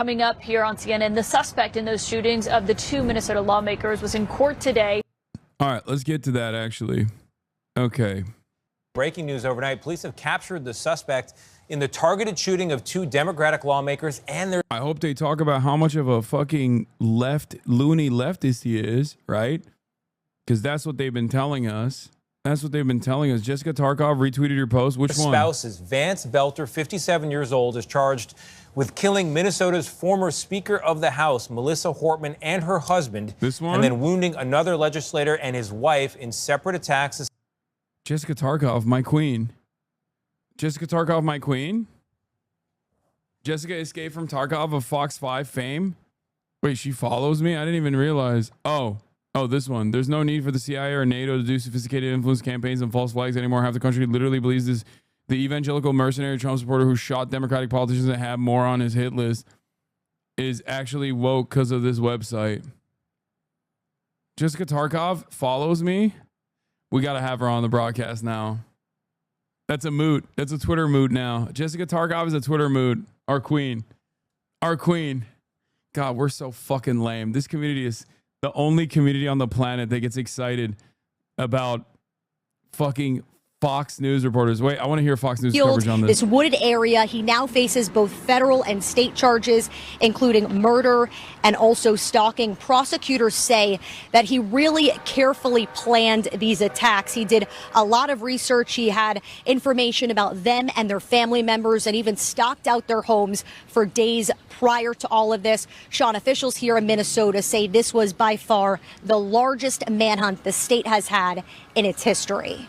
coming up here on CNN. The suspect in those shootings of the 2 Minnesota lawmakers was in court today. All right, let's get to that, actually. Okay. Breaking news overnight. Police have captured the suspect in the targeted shooting of 2 Democratic lawmakers and their... I hope they talk about how much of a fucking loony leftist he is, right? Because that's what they've been telling us. That's what they've been telling us. Jessica Tarkov retweeted your post. Which one? Spouses. Vance Belter, 57 years old, is charged with killing Minnesota's former Speaker of the House, Melissa Hortman, and her husband. This one? And then wounding another legislator and his wife in separate attacks. Jessica Tarkov, my queen. Jessica Tarkov, my queen? Jessica escaped from Tarkov of Fox 5 fame? Wait, she follows me? I didn't even realize. Oh, this one. There's no need for the CIA or NATO to do sophisticated influence campaigns and false flags anymore. Half the country literally believes this. The evangelical mercenary Trump supporter who shot Democratic politicians and had more on his hit list is actually woke because of this website. Jessica Tarkov follows me. We got to have her on the broadcast now. That's a moot. That's a Twitter moot now. Jessica Tarkov is a Twitter moot. Our queen. Our queen. God, we're so fucking lame. This community is the only community on the planet that gets excited about fucking Fox News reporters. Wait, I want to hear Fox News coverage on this. This wooded area, he now faces both federal and state charges, including murder and also stalking. Prosecutors say that he really carefully planned these attacks. He did a lot of research. He had information about them and their family members and even stalked out their homes for days prior to all of this. Sean, officials here in Minnesota say this was by far the largest manhunt the state has had in its history.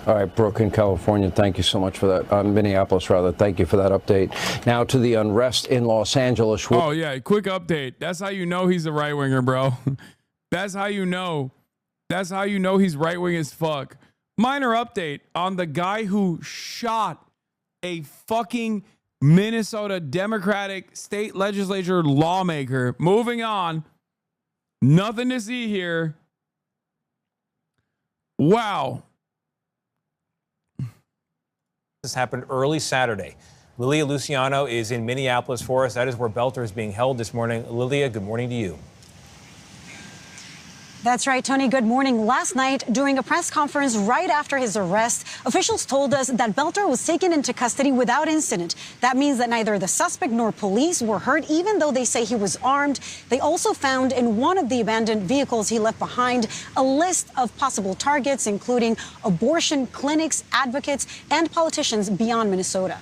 All right, Brooke in California, thank you so much for that. Minneapolis, rather, thank you for that update. Now to the unrest in Los Angeles. Oh, yeah, quick update. That's how you know he's a right-winger, bro. That's how you know. That's how you know he's right-wing as fuck. Minor update on the guy who shot a fucking Minnesota Democratic state legislature lawmaker. Moving on. Nothing to see here. Wow. This happened early Saturday. Lilia Luciano is in Minneapolis for us. That is where Belter is being held this morning. Lilia, good morning to you. That's right, Tony. Good morning. Last night, during a press conference right after his arrest, officials told us that Belter was taken into custody without incident. That means that neither the suspect nor police were hurt, even though they say he was armed. They also found in one of the abandoned vehicles he left behind a list of possible targets, including abortion clinics, advocates, and politicians beyond Minnesota.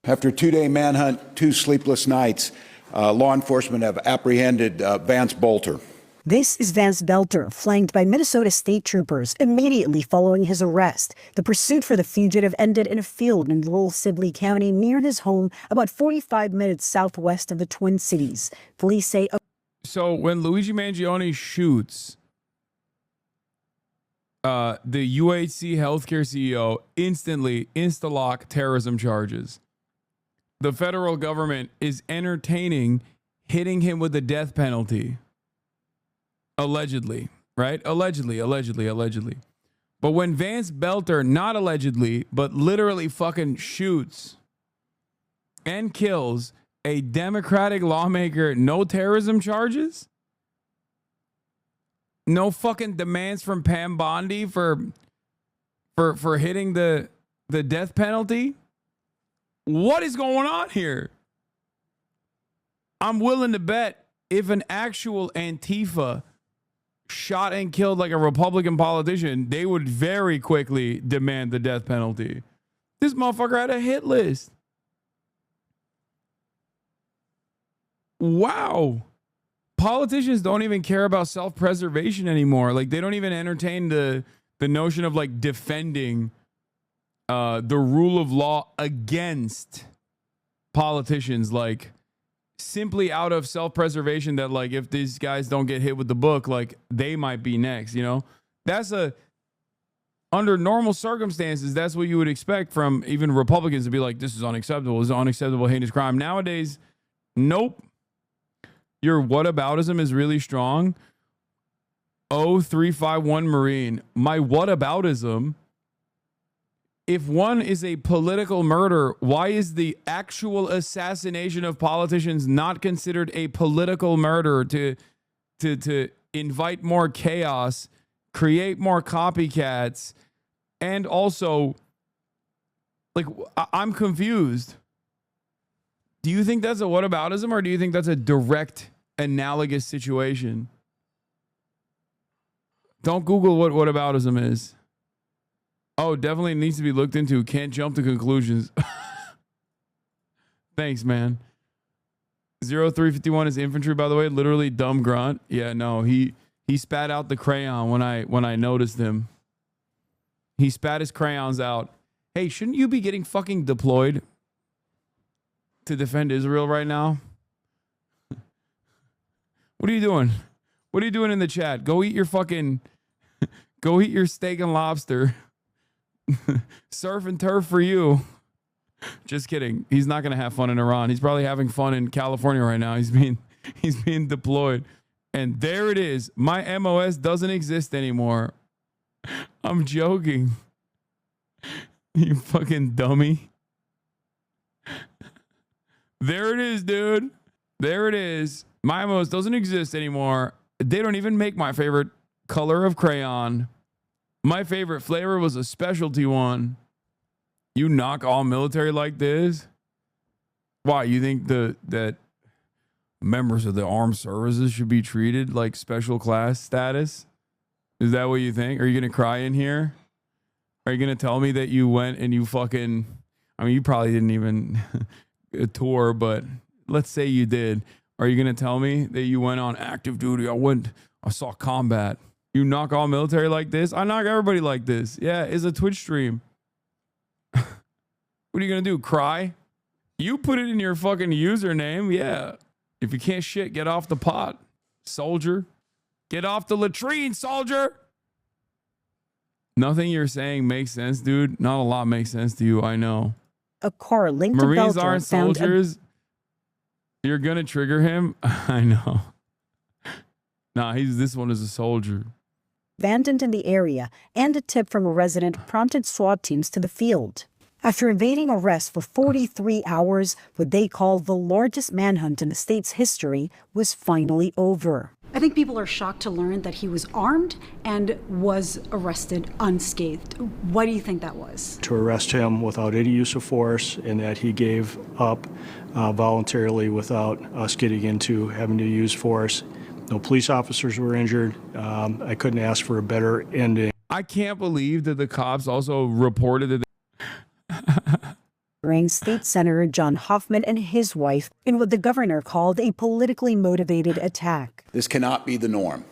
After a 2-day manhunt, 2 sleepless nights, law enforcement have apprehended Vance Belter. This is Vance Belter, flanked by Minnesota state troopers immediately following his arrest. The pursuit for the fugitive ended in a field in rural Sibley County near his home, about 45 minutes southwest of the Twin Cities. Police say... So when Luigi Mangione shoots the UHC healthcare CEO, instantly insta-lock terrorism charges. The federal government is entertaining hitting him with the death penalty. Allegedly, right? Allegedly. But when Vance Belter, not allegedly, but literally fucking shoots and kills a Democratic lawmaker, no terrorism charges? No fucking demands from Pam Bondi for hitting the death penalty? What is going on here? I'm willing to bet if an actual Antifa shot and killed like a Republican politician, they would very quickly demand the death penalty. This motherfucker had a hit list. Wow. Politicians don't even care about self-preservation anymore. Like, they don't even entertain the notion of like defending the rule of law against politicians, like simply out of self-preservation that like if these guys don't get hit with the book, like they might be next, you know? That's under normal circumstances, that's what you would expect from even Republicans to be like, this is unacceptable. This is unacceptable, heinous crime. Nowadays, nope. Your whataboutism is really strong. 0351 Marine. My whataboutism if one is a political murder, why is the actual assassination of politicians not considered a political murder to invite more chaos, create more copycats, and also, like, I'm confused. Do you think that's a whataboutism, or do you think that's a direct analogous situation? Don't Google what whataboutism is. Oh, definitely needs to be looked into. Can't jump to conclusions. Thanks, man. 0351 is infantry, by the way. Literally dumb grunt. Yeah, no, he spat out the crayon when I noticed him. He spat his crayons out. Hey, shouldn't you be getting fucking deployed to defend Israel right now? What are you doing? What are you doing in the chat? Go eat your fucking, go eat your steak and lobster. Surf and turf for you. Just kidding. He's not going to have fun in Iran. He's probably having fun in California right now. He's being deployed. And there it is. My MOS doesn't exist anymore. I'm joking. You fucking dummy. There it is, dude. There it is. My MOS doesn't exist anymore. They don't even make my favorite color of crayon. My favorite flavor was a specialty one. You knock all military like this? Why, you think that members of the armed services should be treated like special class status? Is that what you think? Are you going to cry in here? Are you going to tell me that you went and you fucking... I mean, you probably didn't even tour, but let's say you did. Are you going to tell me that you went on active duty? I saw combat. You knock all military like this? I knock everybody like this. Yeah, it's a Twitch stream. What are you going to do? Cry? You put it in your fucking username. Yeah. If you can't shit, get off the pot, soldier. Get off the latrine, soldier. Nothing you're saying makes sense, dude. Not a lot makes sense to you, I know. A car linked to Marines Belgium aren't soldiers. You're going to trigger him? I know. Nah, this one is a soldier. Abandoned in the area, and a tip from a resident prompted SWAT teams to the field. After evading arrest for 43 hours, what they call the largest manhunt in the state's history was finally over. I think people are shocked to learn that he was armed and was arrested unscathed. Why do you think that was? To arrest him without any use of force, and that he gave up voluntarily without us getting into having to use force. No police officers were injured. I couldn't ask for a better ending. I can't believe that the cops also reported that. State Senator John Hoffman and his wife in what the governor called a politically motivated attack. This cannot be the norm.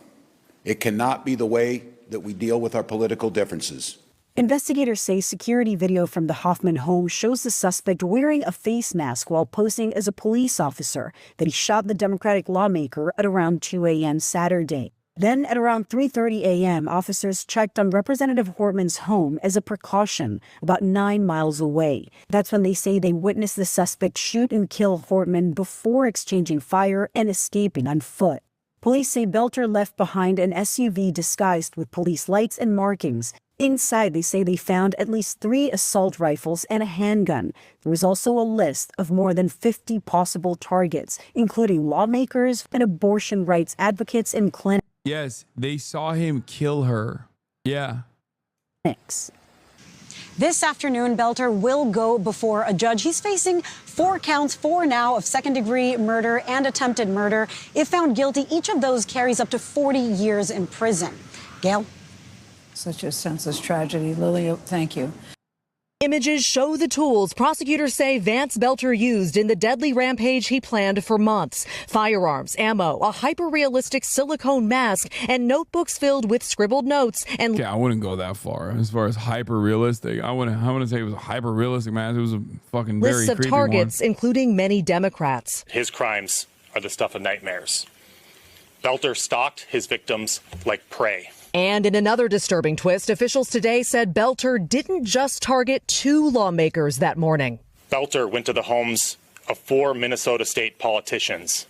It cannot be the way that we deal with our political differences. Investigators say security video from the Hoffman home shows the suspect wearing a face mask while posing as a police officer, that he shot the Democratic lawmaker at around 2 a.m. Saturday. Then at around 3:30 a.m., officers checked on Representative Hortman's home as a precaution, about 9 miles away. That's when they say they witnessed the suspect shoot and kill Hortman before exchanging fire and escaping on foot. Police say Belter left behind an SUV disguised with police lights and markings. Inside, they say they found at least 3 assault rifles and a handgun. There was also a list of more than 50 possible targets, including lawmakers and abortion rights advocates and clinics. Yes, they saw him kill her. Yeah. This afternoon, Belter will go before a judge. He's facing 4 counts, 4 now, of second-degree murder and attempted murder. If found guilty, each of those carries up to 40 years in prison. Gail? Such a senseless tragedy. Lily, thank you. Images show the tools prosecutors say Vance Belter used in the deadly rampage he planned for months. Firearms, ammo, a hyper-realistic silicone mask, and notebooks filled with scribbled notes. And I wouldn't go that far as hyper-realistic. I wouldn't say it was a hyper-realistic mask. It was a fucking very lists of creepy targets, one. including many Democrats. His crimes are the stuff of nightmares. Belter stalked his victims like prey. And in another disturbing twist, officials today said Belter didn't just target 2 lawmakers that morning. Belter went to the homes of 4 Minnesota state politicians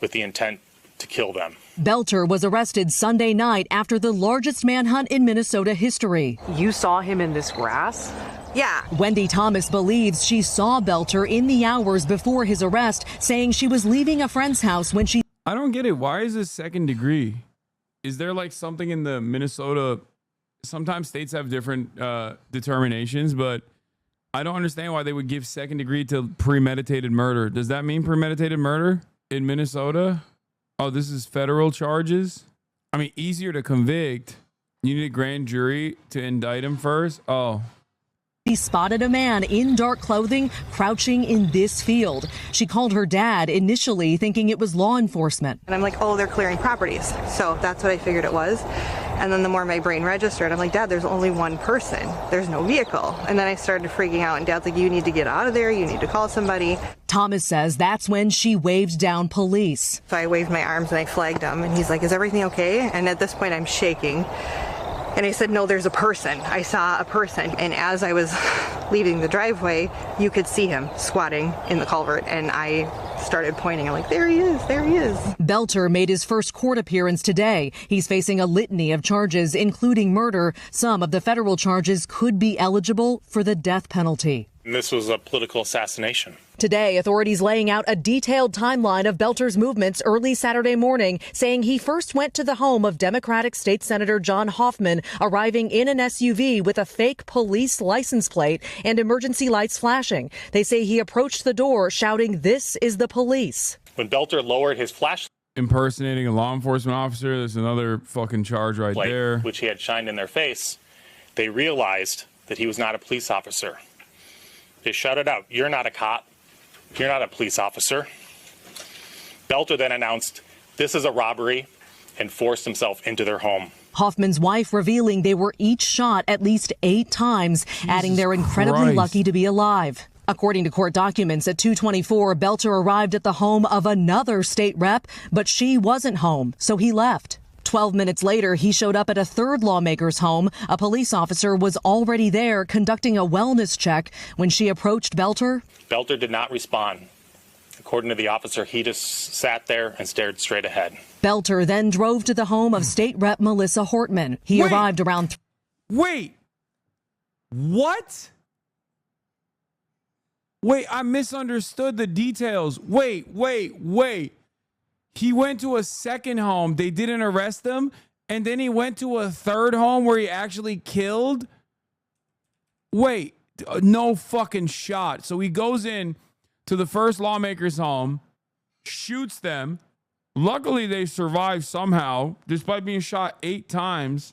with the intent to kill them. Belter was arrested Sunday night after the largest manhunt in Minnesota history. You saw him in this grass? Yeah. Wendy Thomas believes she saw Belter in the hours before his arrest, saying she was leaving a friend's house when she... I don't get it. Why is this second degree? Is there like something in the Minnesota? Sometimes states have different determinations, but I don't understand why they would give second degree to premeditated murder. Does that mean premeditated murder in Minnesota? Oh, this is federal charges? I mean, easier to convict. You need a grand jury to indict him first? Oh. She spotted a man in dark clothing crouching in this field. She called her dad, initially thinking it was law enforcement. And I'm like, oh, they're clearing properties. So that's what I figured it was. And then the more my brain registered, I'm like, Dad, there's only one person. There's no vehicle. And then I started freaking out. And Dad's like, you need to get out of there. You need to call somebody. Thomas says that's when she waved down police. So I waved my arms and I flagged him. And he's like, is everything okay? And at this point, I'm shaking. And I said, no, there's a person. I saw a person. And as I was leaving the driveway, you could see him squatting in the culvert. And I started pointing. I'm like, there he is. There he is. Belter made his first court appearance today. He's facing a litany of charges, including murder. Some of the federal charges could be eligible for the death penalty. And this was a political assassination. Today, authorities laying out a detailed timeline of Belter's movements early Saturday morning, saying he first went to the home of Democratic State Senator John Hoffman, arriving in an SUV with a fake police license plate and emergency lights flashing. They say he approached the door shouting, "This is the police." When Belter lowered his flashlight, impersonating a law enforcement officer, there's another fucking charge right there. Which he had shined in their face, they realized that he was not a police officer. They shouted out, "You're not a cop. You're not a police officer." Belter then announced, "This is a robbery," and forced himself into their home. Hoffman's wife revealing they were each shot at least 8 times, adding they're incredibly Christ. lucky to be alive. According to court documents, at 2:24, Belter arrived at the home of another state rep, but she wasn't home, so he left. 12 minutes later, he showed up at a third lawmaker's home. A police officer was already there conducting a wellness check when she approached Belter. Belter did not respond. According to the officer, he just sat there and stared straight ahead. Belter then drove to the home of State Rep Melissa Hortman. He arrived around... Wait. What? Wait, I misunderstood the details. Wait. He went to a second home. They didn't arrest him. And then he went to a third home where he actually killed. Wait, no fucking shot. So he goes in to the first lawmaker's home, shoots them. Luckily, they survived somehow, despite being shot 8 times.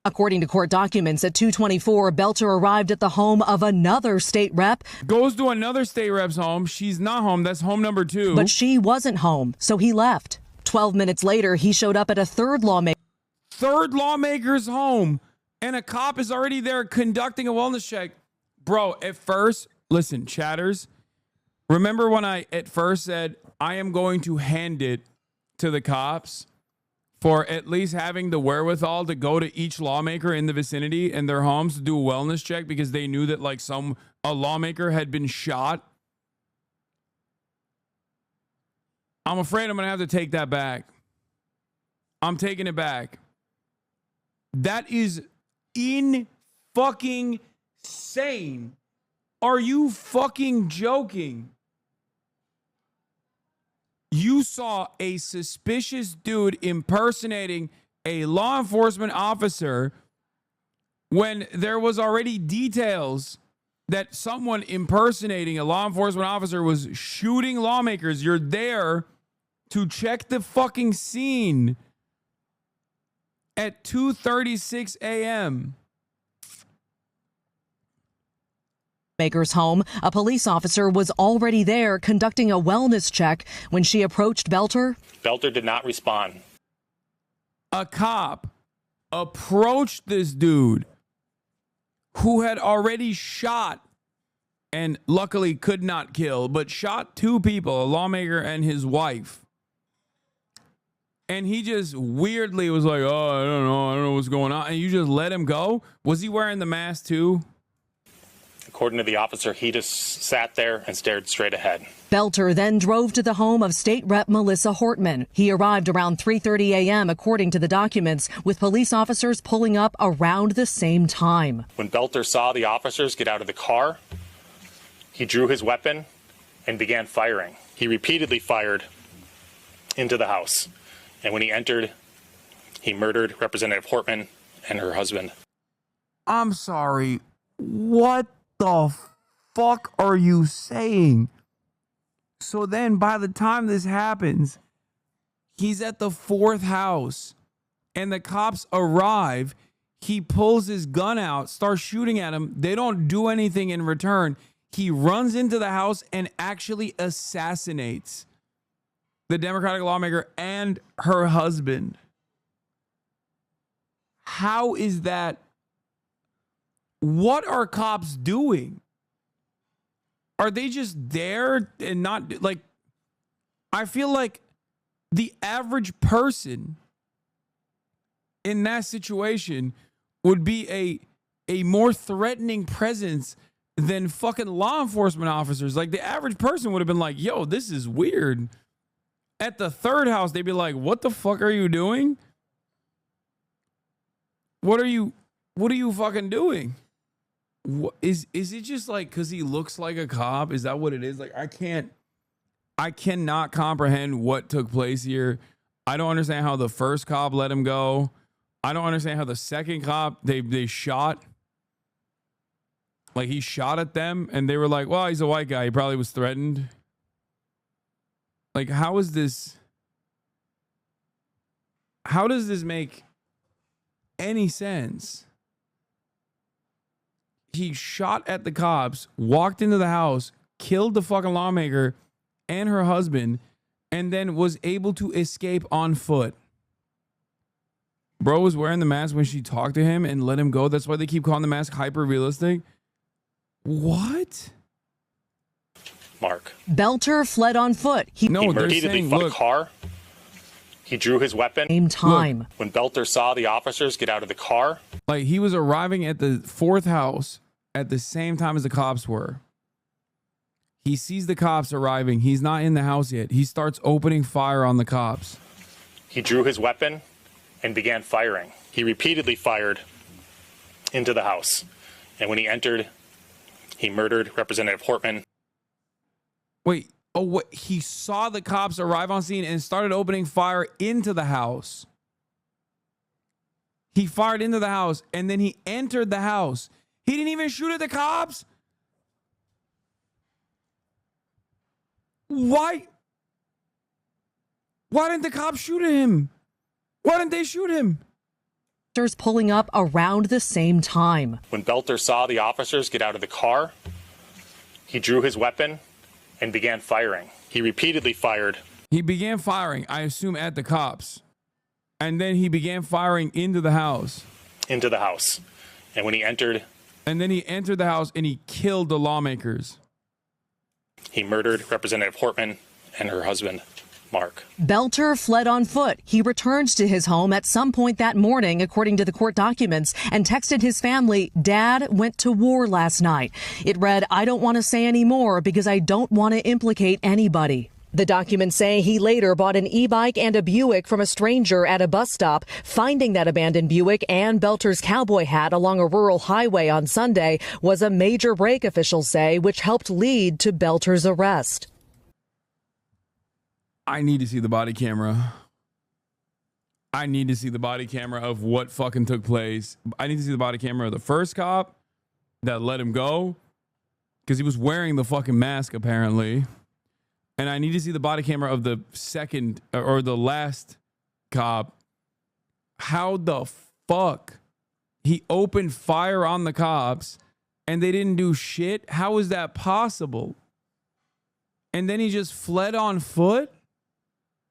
According to court documents, at 2:24, Belter arrived at the home of another state rep. Goes to another state rep's home. She's not home. That's home number 2. But she wasn't home, so he left. 12 minutes later, he showed up at a third lawmaker's home, and a cop is already there conducting a wellness check. Bro, at first, listen, chatters, remember when I at first said, I am going to hand it to the cops for at least having the wherewithal to go to each lawmaker in the vicinity and their homes to do a wellness check because they knew that like a lawmaker had been shot? I'm afraid I'm going to have to take that back. I'm taking it back. That is fucking insane. Are you fucking joking? You saw a suspicious dude impersonating a law enforcement officer when there was already details that someone impersonating a law enforcement officer was shooting lawmakers. You're there to check the fucking scene at 2:36 a.m. Maker's home. A police officer was already there conducting a wellness check when she approached Belter. Belter did not respond. A cop approached this dude who had already shot and luckily could not kill, but shot 2 people, a lawmaker and his wife. And he just weirdly was like, oh, I don't know what's going on. And you just let him go? Was he wearing the mask too? According to the officer, he just sat there and stared straight ahead. Belter then drove to the home of State Rep Melissa Hortman. He arrived around 3:30 a.m., according to the documents, with police officers pulling up around the same time. When Belter saw the officers get out of the car, he drew his weapon and began firing. He repeatedly fired into the house. And when he entered, he murdered Representative Hortman and her husband. I'm sorry. What the fuck are you saying? So then by the time this happens, he's at the fourth house and the cops arrive. He pulls his gun out, starts shooting at him. They don't do anything in return. He runs into the house and actually assassinates the Democratic lawmaker and her husband. How is that? What are cops doing? Are they just there and not like? I feel like the average person in that situation would be a more threatening presence than fucking law enforcement officers. Like the average person would have been like, yo, this is weird. At the third house, they'd be like, what the fuck are you doing? What are you fucking doing? What, is it just like because he looks like a cop? Is that what it is? Like I cannot comprehend what took place here. I don't understand how the first cop let him go. I don't understand how the second cop they shot. Like he shot at them and they were like, well, he's a white guy. He probably was threatened. Like, how is this? How does this make any sense? He shot at the cops, walked into the house, killed the fucking lawmaker and her husband, and then was able to escape on foot. Bro was wearing the mask when she talked to him and let him go. That's why they keep calling the mask hyper realistic. What? Mark. Belter fled on foot. He repeatedly fought a car. He drew his weapon. Same time. Look, when Belter saw the officers get out of the car. Like he was arriving at the fourth house at the same time as the cops were. He sees the cops arriving. He's not in the house yet. He starts opening fire on the cops. He drew his weapon and began firing. He repeatedly fired into the house. And when he entered, he murdered Representative Hortman. Wait, oh, what? He saw the cops arrive on scene and started opening fire into the house. He fired into the house and then he entered the house. He didn't even shoot at the cops. Why? Why didn't the cops shoot at him? Why didn't they shoot him? Pulling up around the same time. When Belter saw the officers get out of the car, he drew his weapon and began firing. He repeatedly fired. He began firing, I assume, at the cops. And then he began firing into the house. Into the house. And when he entered. And then he entered the house and he killed the lawmakers. He murdered Representative Hortman and her husband, Mark. Belter fled on foot. He returned to his home at some point that morning, according to the court documents, and texted his family, "Dad went to war last night." It read, "I don't want to say any more because I don't want to implicate anybody." The documents say he later bought an e-bike and a Buick from a stranger at a bus stop. Finding that abandoned Buick and Belter's cowboy hat along a rural highway on Sunday was a major break, officials say, which helped lead to Belter's arrest. I need to see the body camera. I need to see the body camera of what fucking took place. I need to see the body camera of the first cop that let him go because he was wearing the fucking mask apparently. And I need to see the body camera of the second or the last cop. How the fuck he opened fire on the cops and they didn't do shit? How is that possible? And then he just fled on foot?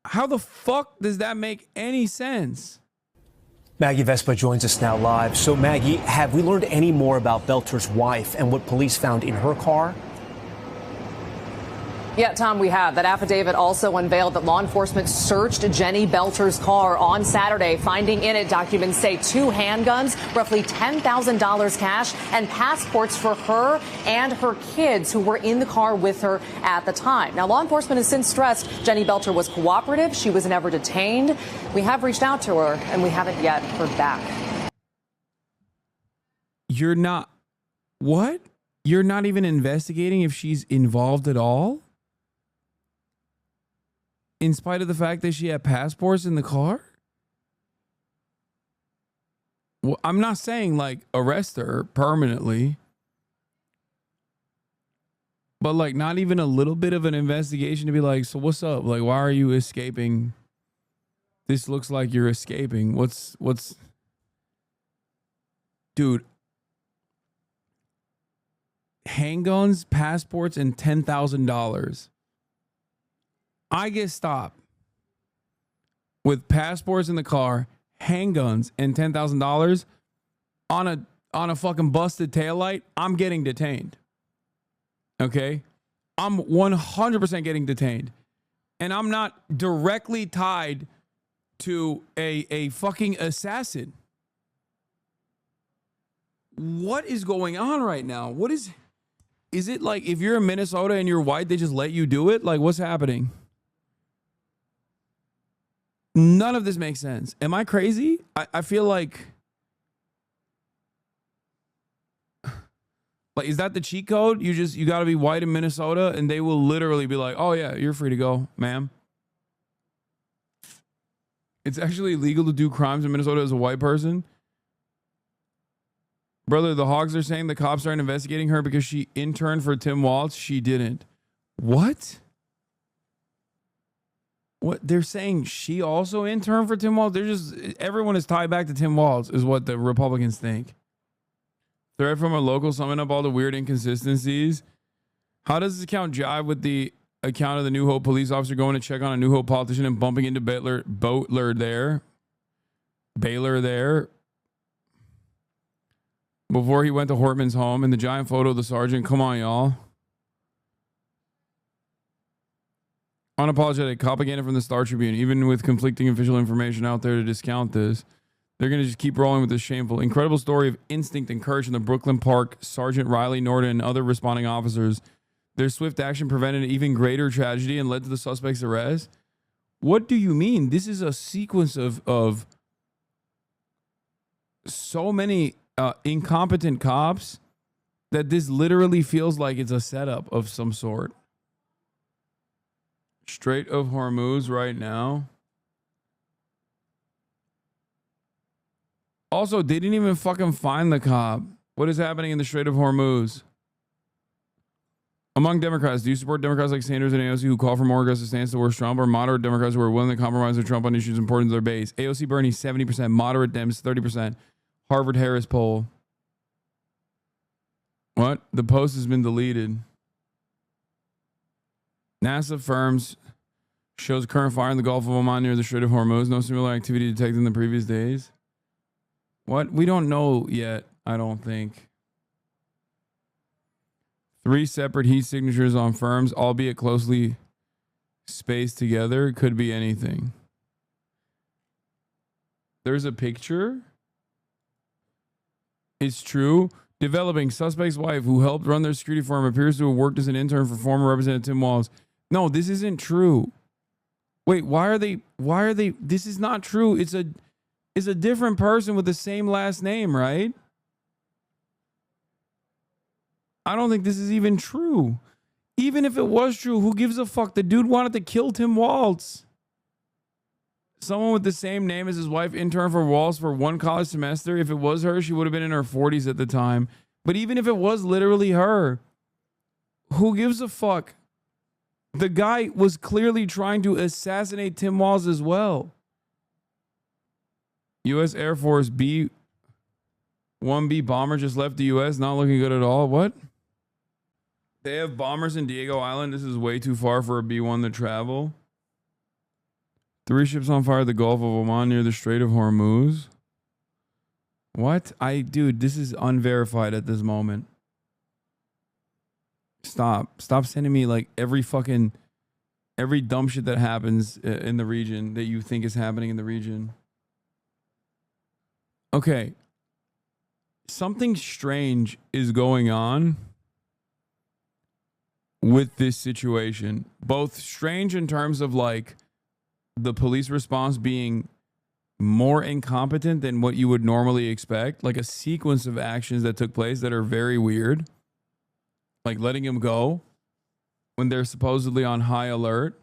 How the fuck does that make any sense? Maggie Vespa joins us now live. So Maggie, have we learned any more about Belter's wife and what police found in her car? Yeah, Tom, we have. That affidavit also unveiled that law enforcement searched Jenny Belter's car on Saturday, finding in it, documents say, 2 handguns, roughly $10,000 cash, and passports for her and her kids who were in the car with her at the time. Now, law enforcement has since stressed Jenny Belter was cooperative. She was never detained. We have reached out to her, and we haven't yet heard back. You're not... What? You're not even investigating if she's involved at all? In spite of the fact that she had passports in the car? Well, I'm not saying like arrest her permanently, but like not even a little bit of an investigation to be like, so what's up? Like, why are you escaping? This looks like you're escaping. What's dude? Handguns, passports, and $10,000. I get stopped with passports in the car, handguns, and $10,000 on a fucking busted taillight. I'm getting detained. Okay? I'm 100% getting detained. And I'm not directly tied to a fucking assassin. What is going on right now? Is it like if you're in Minnesota and you're white, they just let you do it? Like, what's happening? None of this makes sense. Am I crazy? I feel like is that the cheat code? You got to be white in Minnesota and they will literally be like, oh yeah, you're free to go, ma'am. It's actually illegal to do crimes in Minnesota as a white person. Brother, the Hogs are saying the cops aren't investigating her because she interned for Tim Walz. She didn't. What? What? They're saying she also interned for Tim Walz? Everyone is tied back to Tim Walz is what the Republicans think. Thread from a local summing up all the weird inconsistencies. How does this account jive with the account of the New Hope police officer going to check on a New Hope politician and bumping into Baylor there before he went to Hortman's home, and the giant photo of the sergeant? Come on, y'all. Unapologetic propaganda from the Star Tribune, even with conflicting official information out there to discount this. They're going to just keep rolling with this shameful, incredible story of instinct and courage in the Brooklyn Park, Sergeant Riley Norton and other responding officers. Their swift action prevented an even greater tragedy and led to the suspect's arrest. What do you mean? This is a sequence of so many incompetent cops that this literally feels like it's a setup of some sort. Strait of Hormuz right now. Also, they didn't even fucking find the cop. What is happening in the Strait of Hormuz? Among Democrats, do you support Democrats like Sanders and AOC who call for more aggressive stance towards Trump, or moderate Democrats who are willing to compromise with Trump on issues important to their base? AOC Bernie, 70%. Moderate Dems, 30%. Harvard-Harris poll. What? The post has been deleted. NASA firms shows current fire in the Gulf of Oman near the Strait of Hormuz. No similar activity detected in the previous days. What? We don't know yet, I don't think. 3 separate heat signatures on firms, albeit closely spaced together. Could be anything. There's a picture. It's true. Developing suspect's wife who helped run their security firm appears to have worked as an intern for former Representative Tim Walz. No, this isn't true. Wait, why are they, this is not true. It's a different person with the same last name, right? I don't think this is even true. Even if it was true, who gives a fuck? The dude wanted to kill Tim Walz. Someone with the same name as his wife interned for Walz for 1 college semester. If it was her, she would have been in her 40s at the time. But even if it was literally her, who gives a fuck? The guy was clearly trying to assassinate Tim Walz as well. U.S. Air Force B-1B bomber just left the U.S. Not looking good at all. What? They have bombers in Diego Island. This is way too far for a B-1 to travel. 3 ships on fire at the Gulf of Oman near the Strait of Hormuz. What? Dude, this is unverified at this moment. Stop sending me like every dumb shit that happens in the region that you think is happening in the region. Okay. Something strange is going on with this situation. Both strange in terms of like the police response being more incompetent than what you would normally expect, like a sequence of actions that took place that are very weird, like letting him go when they're supposedly on high alert.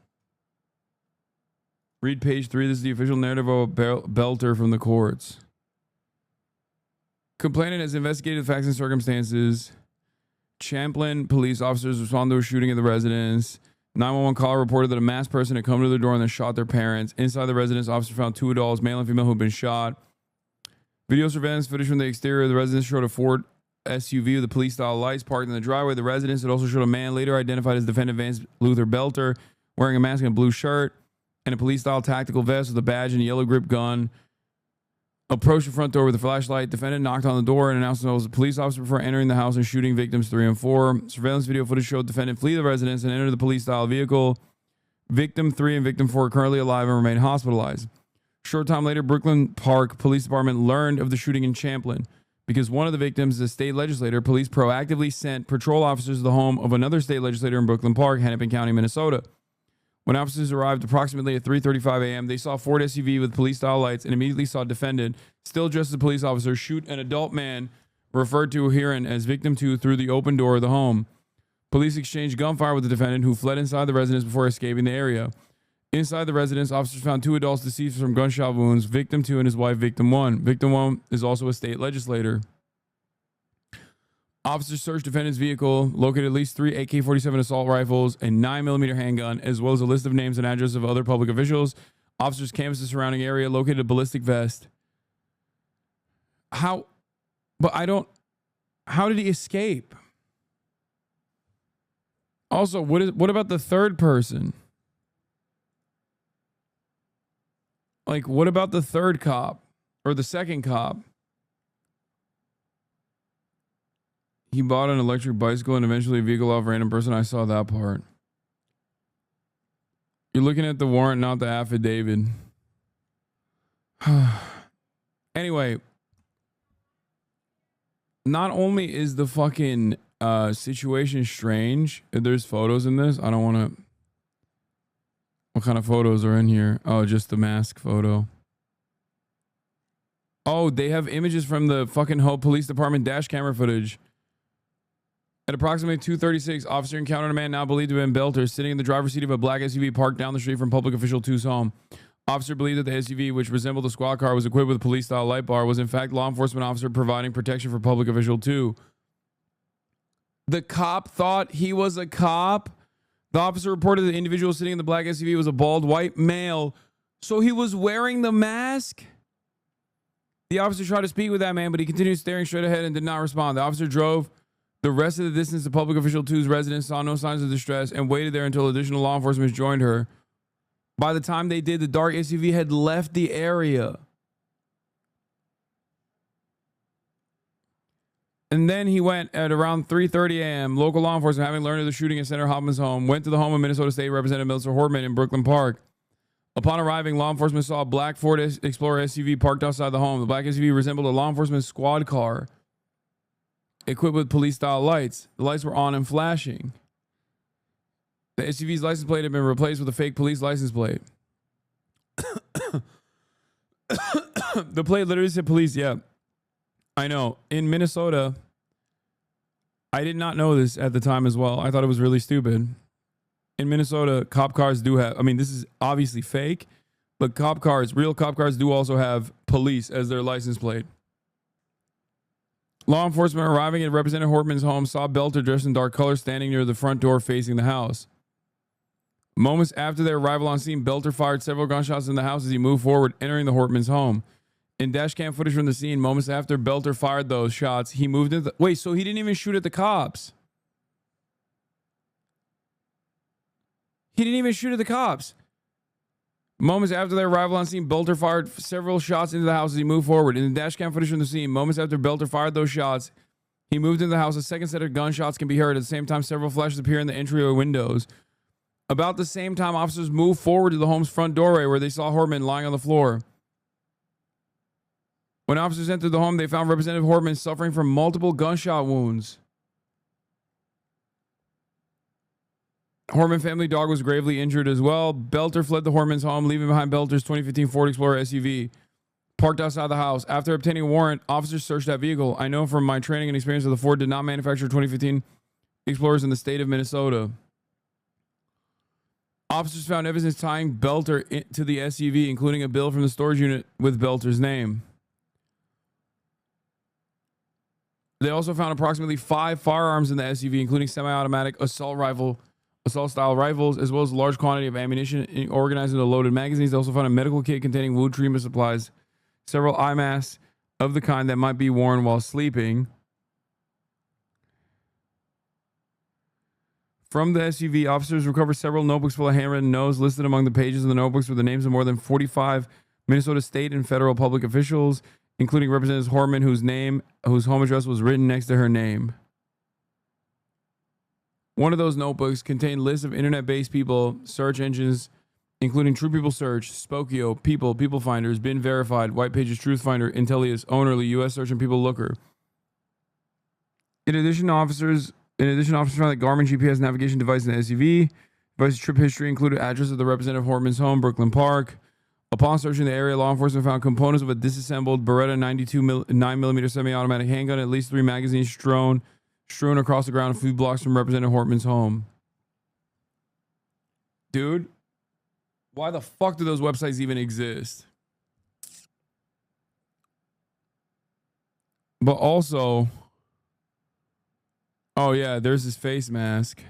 Read page 3. This is the official narrative of Belter from the courts. Complainant has investigated the facts and circumstances. Champlin police officers responded to a shooting at the residence. 911 caller reported that a masked person had come to their door and then shot their parents. Inside the residence, officers found 2 adults, male and female, who had been shot. Video surveillance footage from the exterior of the residence showed a Ford SUV with the police-style lights parked in the driveway of the residence. It also showed a man later identified as defendant Vance Luther Belter wearing a mask and a blue shirt and a police-style tactical vest with a badge and a yellow grip gun. Approached the front door with a flashlight. Defendant knocked on the door and announced himself as a police officer before entering the house and shooting victims 3 and 4. Surveillance video footage showed defendant flee the residence and enter the police-style vehicle. Victim 3 and victim 4 are currently alive and remain hospitalized. Short time later, Brooklyn Park Police Department learned of the shooting in Champlin. Because one of the victims is a state legislator, police proactively sent patrol officers to the home of another state legislator in Brooklyn Park, Hennepin County, Minnesota. When officers arrived approximately at 3:35 a.m., they saw a Ford SUV with police-style lights and immediately saw a defendant, still dressed as a police officer, shoot an adult man referred to herein as Victim 2 through the open door of the home. Police exchanged gunfire with the defendant, who fled inside the residence before escaping the area. Inside the residence, officers found 2 adults deceased from gunshot wounds, Victim 2 and his wife, Victim 1. Victim 1 is also a state legislator. Officers searched defendant's vehicle, located at least 3 AK-47 assault rifles, and 9mm handgun, as well as a list of names and addresses of other public officials. Officers canvassed the surrounding area, located a ballistic vest. How did he escape? Also, what about the third person? Like, what about the third cop or the second cop? He bought an electric bicycle and eventually a vehicle off a random person. I saw that part. You're looking at the warrant, not the affidavit. Anyway, not only is the fucking situation strange, there's photos in this. I don't want to... What kind of photos are in here? Oh, just the mask photo. Oh, they have images from the fucking Hope Police Department dash camera footage. At approximately 2:36, officer encountered a man now believed to have been Belter sitting in the driver's seat of a black SUV parked down the street from public official 2's home. Officer believed that the SUV, which resembled a squad car, was equipped with a police-style light bar, was in fact law enforcement officer providing protection for public official 2. The cop thought he was a cop. The officer reported that the individual sitting in the black SUV was a bald white male, so he was wearing the mask. The officer tried to speak with that man, but he continued staring straight ahead and did not respond. The officer drove the rest of the distance to public official 2's residence, saw no signs of distress, and waited there until additional law enforcement joined her. By the time they did, the dark SUV had left the area. And then he went at around 3:30 a.m. Local law enforcement, having learned of the shooting at Senator Hoffman's home, went to the home of Minnesota State Representative Melissa Hortman in Brooklyn Park. Upon arriving, law enforcement saw a black Ford Explorer SUV parked outside the home. The black SUV resembled a law enforcement squad car equipped with police-style lights. The lights were on and flashing. The SUV's license plate had been replaced with a fake police license plate. The plate literally said police, yeah. I know. In Minnesota, I did not know this at the time as well. I thought it was really stupid. In Minnesota, cop cars do have, I mean, this is obviously fake, but cop cars, real cop cars do also have police as their license plate. Law enforcement arriving at Representative Hortman's home saw Belter dressed in dark color standing near the front door facing the house. Moments after their arrival on scene, Belter fired several gunshots in the house as he moved forward, entering the Hortman's home. In dashcam footage from the scene, moments after Belter fired those shots, he moved into the... Wait, so he didn't even shoot at the cops. He didn't even shoot at the cops. Moments after their arrival on scene, Belter fired several shots into the house as he moved forward. In the dashcam footage from the scene, moments after Belter fired those shots, He moved into the house. A second set of gunshots can be heard. At the same time, several flashes appear in the entryway windows. About the same time, officers moved forward to the home's front doorway where they saw Hortman lying on the floor. When officers entered the home, they found Representative Hortman suffering from multiple gunshot wounds. Hortman family dog was gravely injured as well. Belter fled the Hortman's home, leaving behind Belter's 2015 Ford Explorer SUV parked outside the house. After obtaining a warrant, officers searched that vehicle. I know from my training and experience that the Ford did not manufacture 2015 Explorers in the state of Minnesota. Officers found evidence tying Belter to the SUV, including a bill from the storage unit with Belter's name. They also found approximately 5 firearms in the SUV, including semi-automatic assault-style rifles, as well as a large quantity of ammunition organized into loaded magazines. They also found a medical kit containing wound treatment supplies, several eye masks of the kind that might be worn while sleeping. From the SUV, officers recovered several notebooks full of handwritten notes. Listed among the pages of the notebooks were the names of more than 45 Minnesota state and federal public officials, including Representative Hortman, whose home address was written next to her name. One of those notebooks contained lists of internet-based people, search engines, including True People Search, Spokio, People, People Finders, Been Verified, White Pages, Truth Finder, Intellius, Ownerly, U.S. Search, and People Looker. In addition, officers found that Garmin GPS navigation device in the SUV. Device's trip history included address of the Representative Hortman's home, Brooklyn Park. Upon searching the area, law enforcement found components of a disassembled Beretta 9mm semi-automatic handgun, at least 3 magazines strewn across the ground a few blocks from Representative Hortman's home. Dude, why the fuck do those websites even exist? But also, oh yeah, there's his face mask.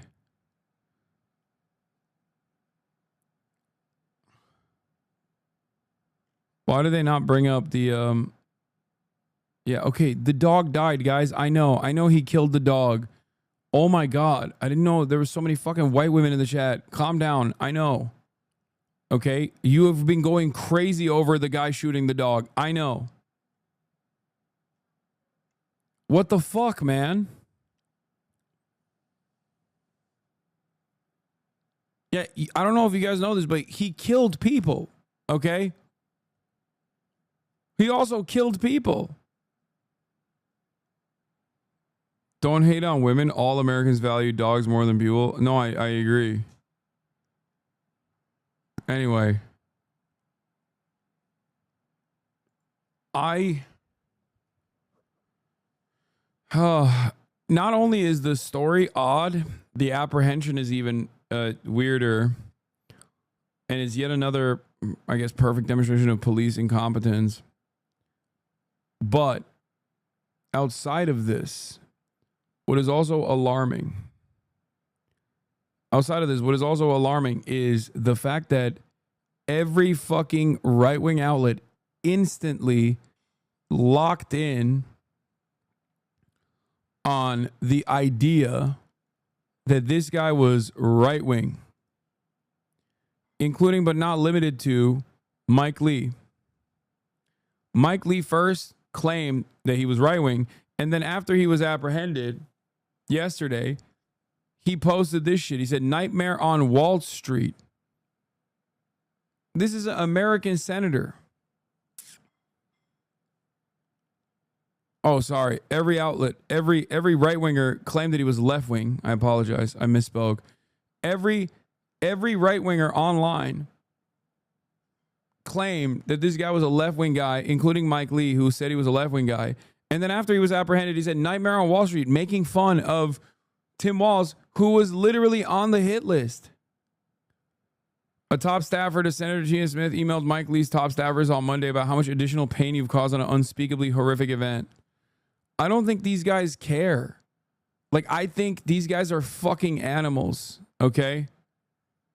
Why do they not bring up the yeah, okay, the dog died, guys. I know he killed the dog. Oh my god, I didn't know there were so many fucking white women in the chat. Calm down. I know. Okay, you have been going crazy over the guy shooting the dog. I know. What the fuck, man? Yeah, I don't know if you guys know this, but he killed people, okay? He also killed people. Don't hate on women. All Americans value dogs more than people. No, I agree. Anyway. Not only is the story odd, the apprehension is even weirder. And is yet another, I guess, perfect demonstration of police incompetence. But outside of this, what is also alarming is the fact that every fucking right-wing outlet instantly locked in on the idea that this guy was right-wing, including but not limited to Mike Lee. Mike Lee first claimed that he was right-wing, and then after he was apprehended yesterday, he posted this shit. He said, "Nightmare on Wall Street." This is an American senator. Oh, sorry. Every outlet, every right-winger claimed that he was left-wing. I apologize. I misspoke. Every right-winger online claimed that this guy was a left-wing guy, including Mike Lee, who said he was a left-wing guy. And then after he was apprehended, he said, "Nightmare on Wall Street," making fun of Tim Walz, who was literally on the hit list. A top staffer to Senator Gina Smith emailed Mike Lee's top staffers on Monday about how much additional pain you've caused on an unspeakably horrific event. I don't think these guys care. Like, I think these guys are fucking animals, okay?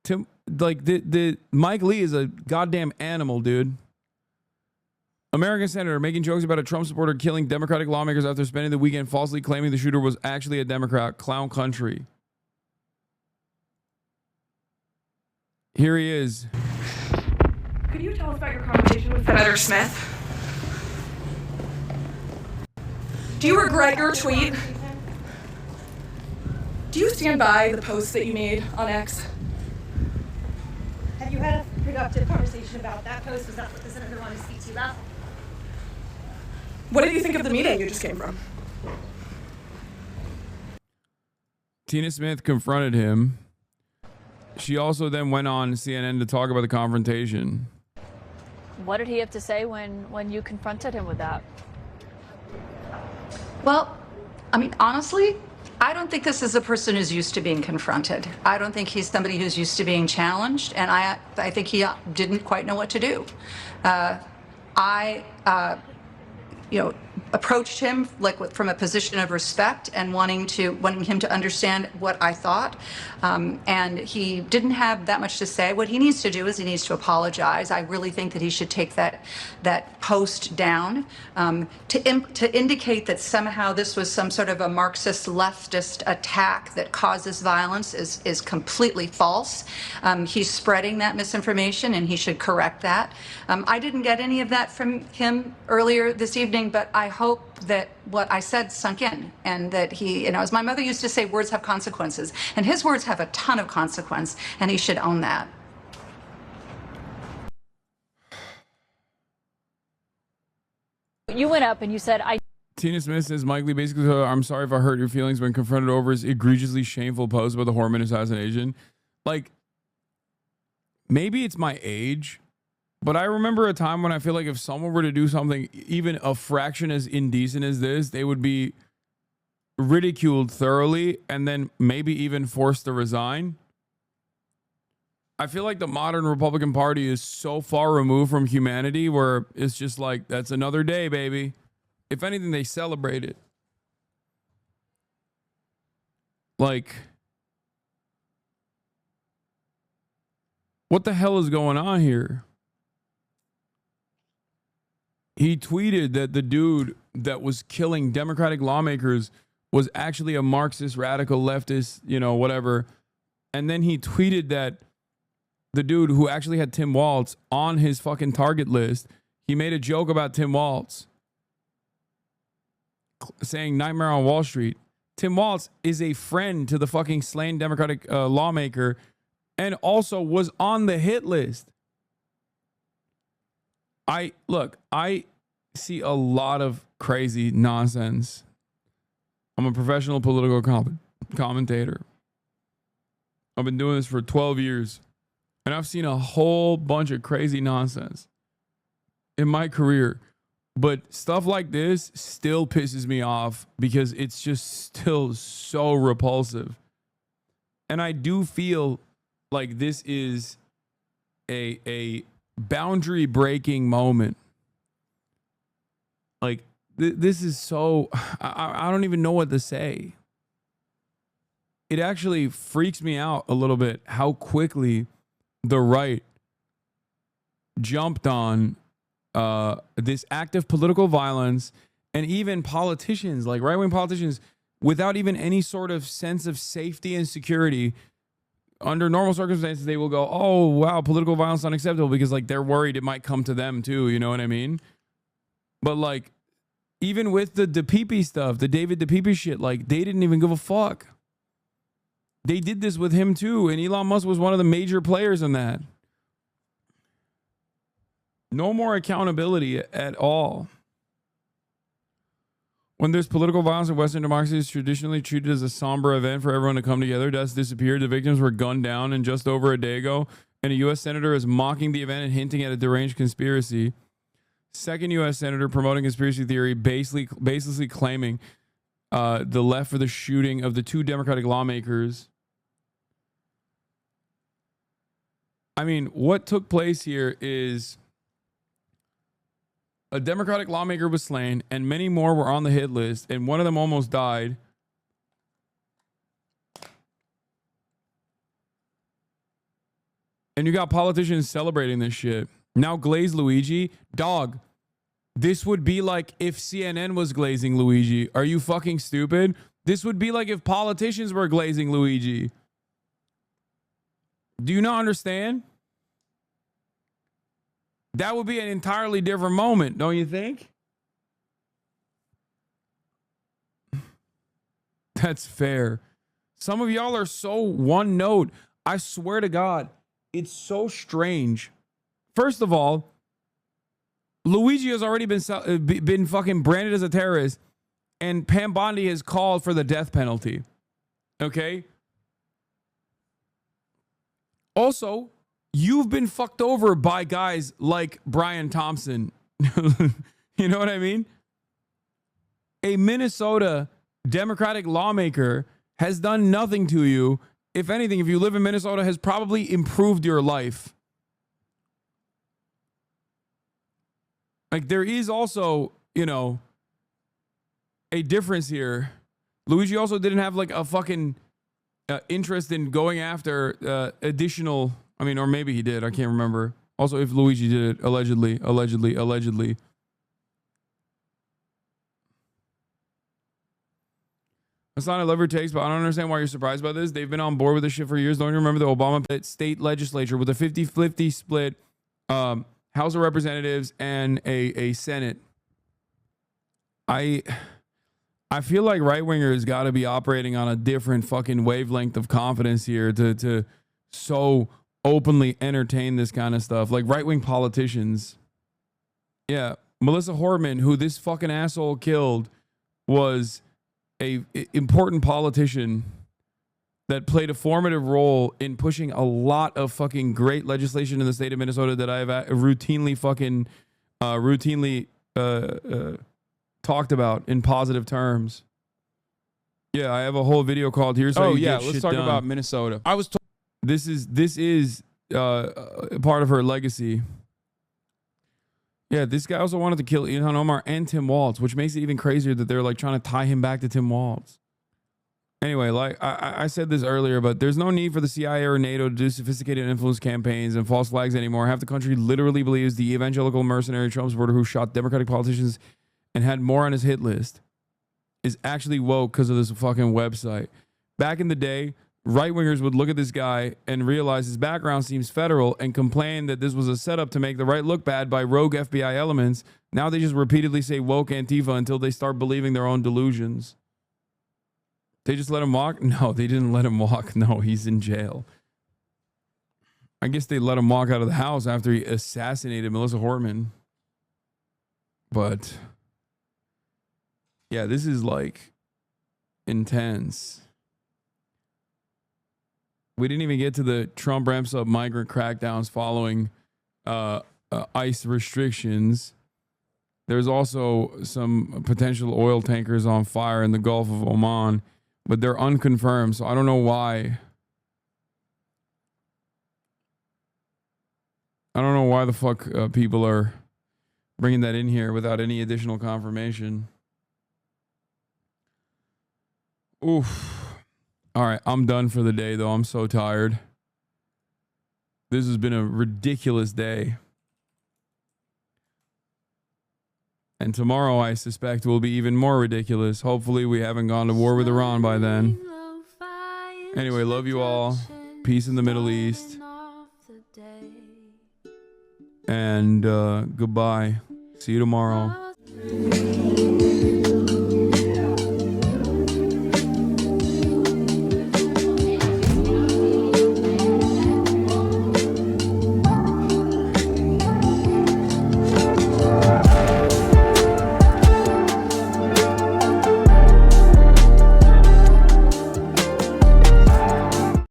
The Mike Lee is a goddamn animal, dude. American senator making jokes about a Trump supporter killing Democratic lawmakers after spending the weekend falsely claiming the shooter was actually a Democrat. Clown country. Here he is. Could you tell us about your conversation with Senator Smith? Do you regret your tweet? Do you stand by the post that you made on X? Have you had a productive conversation about that post? Was that what the senator wanted to speak to you about? What did you think of the meeting you just came from? Tina Smith confronted him. She also then went on CNN to talk about the confrontation. What did he have to say when you confronted him with that? Well, I mean, honestly, I don't think this is a person who's used to being confronted. I don't think he's somebody who's used to being challenged, and I think he didn't quite know what to do. Approached him from a position of respect and wanting him to understand what I thought. And he didn't have that much to say. What he needs to do is he needs to apologize. I really think that he should take that post down. To indicate that somehow this was some sort of a Marxist leftist attack that causes violence is completely false. He's spreading that misinformation and he should correct that. I didn't get any of that from him earlier this evening, but I hope that what I said sunk in, and that he, as my mother used to say, words have consequences, and his words have a ton of consequence, and he should own that. You went up and you said, Tina Smith says, Mike Lee basically, I'm sorry if I hurt your feelings when confronted over his egregiously shameful post about the Horman assassination. Like, maybe it's my age, but I remember a time when I feel like if someone were to do something even a fraction as indecent as this, they would be ridiculed thoroughly and then maybe even forced to resign. I feel like the modern Republican Party is so far removed from humanity where it's just like, that's another day, baby. If anything, they celebrate it. Like, what the hell is going on here? He tweeted that the dude that was killing Democratic lawmakers was actually a Marxist, radical, leftist, whatever. And then he tweeted that the dude who actually had Tim Walz on his fucking target list, he made a joke about Tim Walz, saying Nightmare on Wall Street. Tim Walz is a friend to the fucking slain Democratic lawmaker and also was on the hit list. I see a lot of crazy nonsense. I'm a professional political commentator. I've been doing this for 12 years, and I've seen a whole bunch of crazy nonsense in my career. But stuff like this still pisses me off because it's just still so repulsive. And I do feel like this is a boundary breaking moment. Like, this is so, I don't even know what to say. It actually freaks me out a little bit how quickly the right jumped on this act of political violence, and even politicians, like right-wing politicians, without even any sort of sense of safety and security. Under normal circumstances, they will go, oh, wow, political violence is unacceptable, because like they're worried it might come to them too. You know what I mean? But like, even with the DePipe stuff, the David DePipe shit, like they didn't even give a fuck. They did this with him too. And Elon Musk was one of the major players in that. No more accountability at all. When there's political violence in Western democracy, it's traditionally treated as a somber event for everyone to come together. Deaths disappeared. The victims were gunned down. And just over a day ago, and a U.S. senator is mocking the event and hinting at a deranged conspiracy. Second U.S. senator promoting conspiracy theory, basically claiming the left for the shooting of the two Democratic lawmakers. I mean, what took place here is a Democratic lawmaker was slain, and many more were on the hit list, and one of them almost died. And you got politicians celebrating this shit. Now glaze Luigi. Dog, this would be like if CNN was glazing Luigi. Are you fucking stupid? This would be like if politicians were glazing Luigi. Do you not understand? That would be an entirely different moment, don't you think? that's fair. Some of y'all are so one note. I swear to God, it's so strange. First of all, Luigi has already been fucking branded as a terrorist, and Pam Bondi has called for the death penalty. Okay? Also, you've been fucked over by guys like Brian Thompson. You know what I mean? A Minnesota Democratic lawmaker has done nothing to you. If anything, if you live in Minnesota, has probably improved your life. Like, there is also, you know, a difference here. Luigi also didn't have like a fucking interest in going after additional, I mean, or maybe he did, I can't remember. Also, if Luigi did it, allegedly. Hasan, I love your takes, but I don't understand why you're surprised by this. They've been on board with this shit for years. Don't you remember the Obama state legislature with a 50-50 split, House of Representatives and a Senate? I feel like right-wingers got to be operating on a different fucking wavelength of confidence here to so openly entertain this kind of stuff. Like right-wing politicians. Yeah, Melissa Hortman, who this fucking asshole killed, was a important politician that played a formative role in pushing a lot of fucking great legislation in the state of Minnesota that I have routinely talked about in positive terms. Yeah, I have a whole video called "Here's How You Get Shit Done." Let's talk about Minnesota. I was this is part of her legacy. Yeah, this guy also wanted to kill Ilhan Omar and Tim Walz, which makes it even crazier that they're like trying to tie him back to Tim Walz. Anyway, like I said this earlier, but there's no need for the CIA or NATO to do sophisticated influence campaigns and false flags anymore. Half the country literally believes the evangelical mercenary Trump supporter who shot Democratic politicians and had more on his hit list is actually woke because of this fucking website. Back in the day, right-wingers would look at this guy and realize his background seems federal and complain that this was a setup to make the right look bad by rogue FBI elements. Now they just repeatedly say woke Antifa until they start believing their own delusions. They just let him walk? No, they didn't let him walk. No, he's in jail. I guess they let him walk out of the house after he assassinated Melissa Hortman. But yeah, this is like intense. We didn't even get to the Trump ramps up migrant crackdowns following ICE restrictions. There's also some potential oil tankers on fire in the Gulf of Oman, but they're unconfirmed, so I don't know why. I don't know why the fuck people are bringing that in here without any additional confirmation. Oof. All right, I'm done for the day, though. I'm so tired. This has been a ridiculous day. And tomorrow, I suspect, will be even more ridiculous. Hopefully, we haven't gone to war with Iran by then. Anyway, love you all. Peace in the Middle East. And goodbye. See you tomorrow.